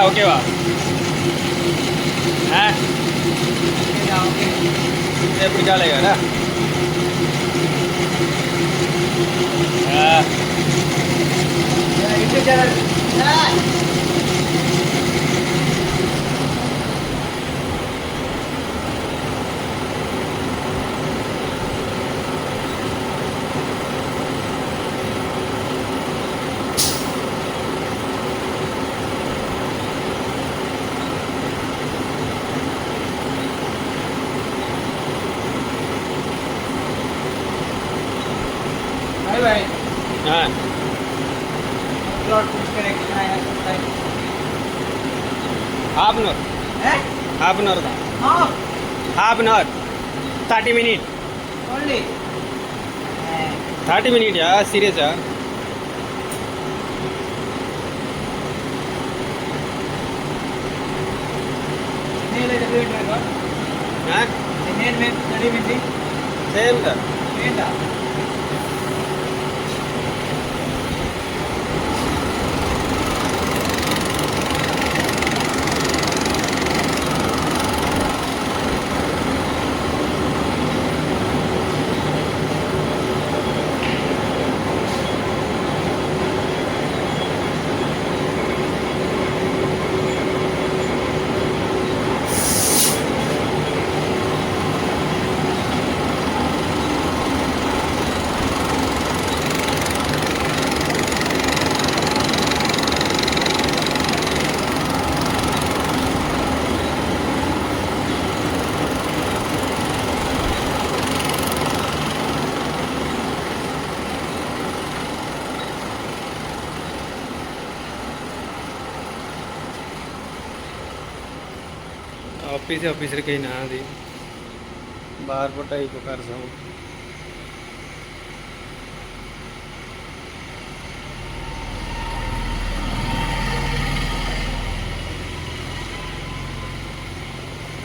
okay वा हाँ ఎప్పుడు చాలే కదా भाई हाँ प्लॉट डिस्कनेक्ट है हाफ एन हैं आवर हां half an hour 30 minutes only 30 minutes यार सीरियस यार नहीं ले वेट रहेगा हाँ నేను 30 minutes सेम सर ఏంటా ऑफिस रे कहीं ना दी बाहर पटाई को कर सकूं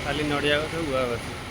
खाली नड़िया तो हुआ बस